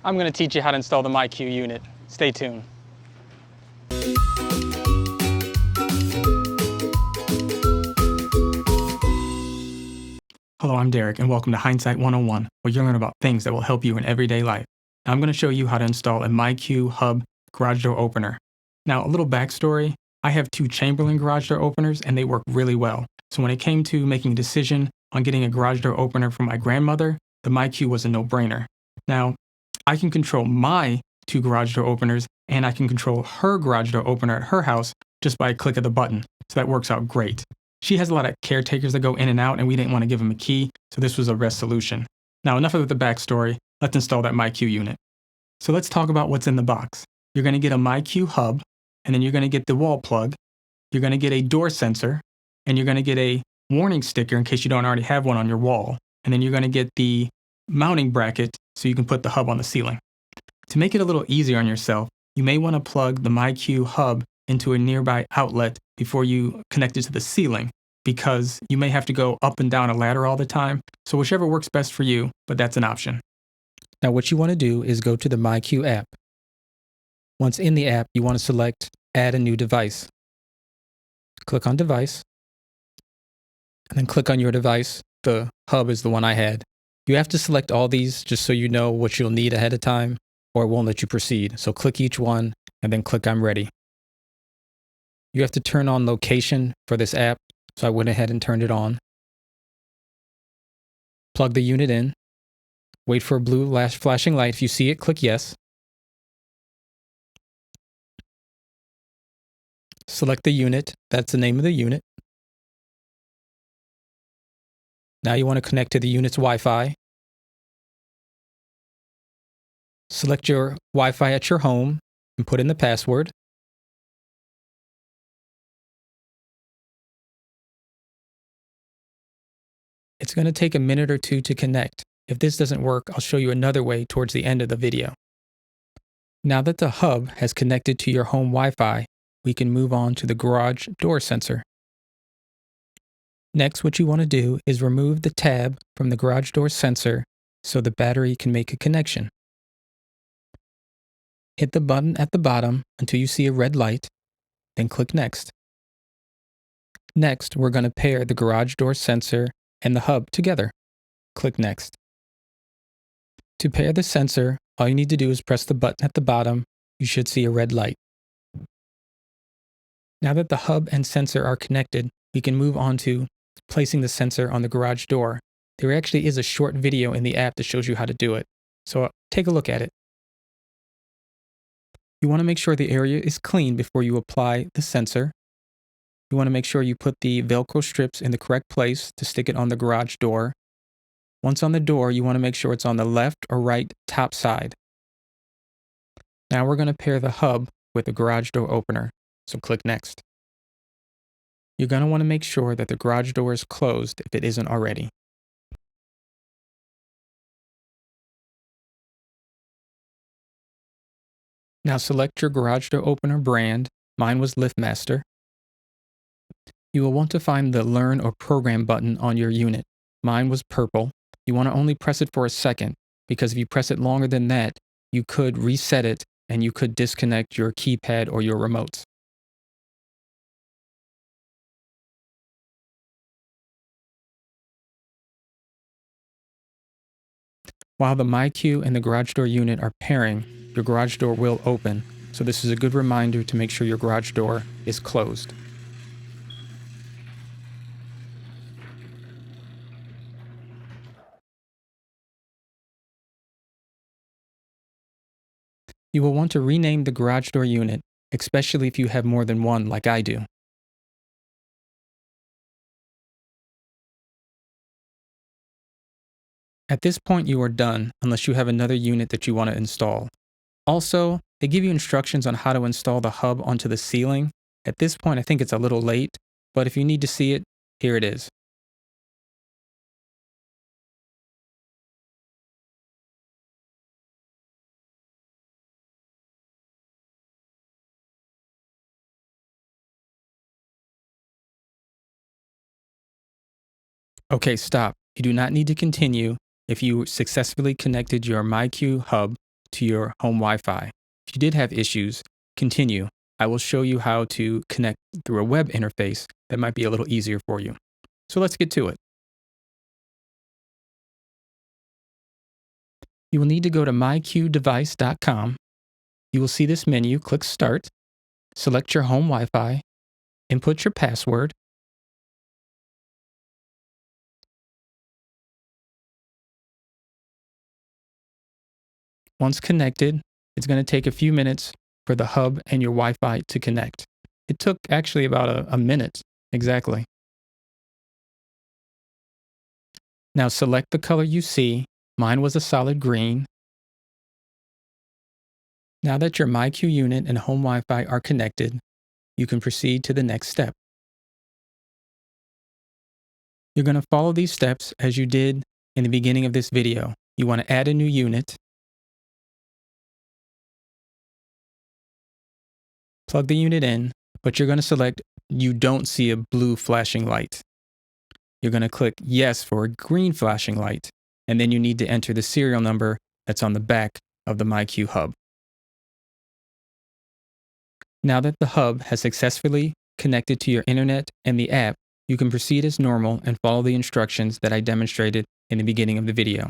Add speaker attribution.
Speaker 1: I'm going to teach you how to install the MyQ unit. Stay tuned. Hello, I'm Derek, and welcome to Hindsight 101, where you'll learn about things that will help you in everyday life. Now, I'm going to show you how to install a MyQ Hub garage door opener. Now, a little backstory. I have two Chamberlain garage door openers, and they work really well. So when it came to making a decision on getting a garage door opener for my grandmother, the MyQ was a no-brainer. Now, I can control my two garage door openers, and I can control her garage door opener at her house just by a click of the button. So that works out great. She has a lot of caretakers that go in and out, and we didn't want to give them a key, so this was a best solution. Now, enough of the backstory. Let's install that MyQ unit. So let's talk about what's in the box. You're going to get a MyQ hub, and then you're going to get the wall plug. You're going to get a door sensor, and you're going to get a warning sticker in case you don't already have one on your wall. And then you're going to get the mounting bracket so you can put the hub on the ceiling. To make it a little easier on yourself, you may want to plug the MyQ hub into a nearby outlet before you connect it to the ceiling, because you may have to go up and down a ladder all the time. So whichever works best for you, but that's an option. Now what you want to do is go to the MyQ app. Once in the app, you want to select Add a new device. Click on Device, and then click on your device. The hub is the one I had. You have to select all these just so you know what you'll need ahead of time, or it won't let you proceed. So click each one, and then click I'm ready. You have to turn on location for this app, so I went ahead and turned it on. Plug the unit in. Wait for a blue flashing light. If you see it, click yes. Select the unit. That's the name of the unit. Now you want to connect to the unit's Wi-Fi. Select your Wi-Fi at your home and put in the password. It's going to take a minute or two to connect. If this doesn't work, I'll show you another way towards the end of the video. Now that the hub has connected to your home Wi-Fi, we can move on to the garage door sensor. Next, what you want to do is remove the tab from the garage door sensor so the battery can make a connection. Hit the button at the bottom until you see a red light, then click Next. Next, we're going to pair the garage door sensor and the hub together. Click Next. To pair the sensor, all you need to do is press the button at the bottom. You should see a red light. Now that the hub and sensor are connected, we can move on to placing the sensor on the garage door. There actually is a short video in the app that shows you how to do it, so take a look at it. You want to make sure the area is clean before you apply the sensor. You want to make sure you put the Velcro strips in the correct place to stick it on the garage door. Once on the door, you want to make sure it's on the left or right top side. Now we're going to pair the hub with the garage door opener, so click Next. You're going to want to make sure that the garage door is closed if it isn't already. Now select your garage door opener brand. Mine was LiftMaster. You will want to find the Learn or Program button on your unit. Mine was purple. You want to only press it for a second, because if you press it longer than that, you could reset it and you could disconnect your keypad or your remotes. While the MyQ and the garage door unit are pairing, your garage door will open, so this is a good reminder to make sure your garage door is closed. You will want to rename the garage door unit, especially if you have more than one like I do. At this point, you are done unless you have another unit that you want to install. Also, they give you instructions on how to install the hub onto the ceiling. At this point, I think it's a little late, but if you need to see it, here it is. Okay, stop. You do not need to continue if you successfully connected your MyQ hub to your home Wi-Fi. If you did have issues, continue. I will show you how to connect through a web interface that might be a little easier for you. So let's get to it. You will need to go to myqdevice.com. You will see this menu, click Start, select your home Wi-Fi, input your password. Once connected, it's going to take a few minutes for the hub and your Wi-Fi to connect. It took actually about a minute, exactly. Now select the color you see. Mine was a solid green. Now that your MyQ unit and home Wi-Fi are connected, you can proceed to the next step. You're going to follow these steps as you did in the beginning of this video. You want to add a new unit, plug the unit in, but you're going to select you don't see a blue flashing light. You're going to click yes for a green flashing light, and then you need to enter the serial number that's on the back of the MyQ hub. Now that the hub has successfully connected to your internet and the app, you can proceed as normal and follow the instructions that I demonstrated in the beginning of the video.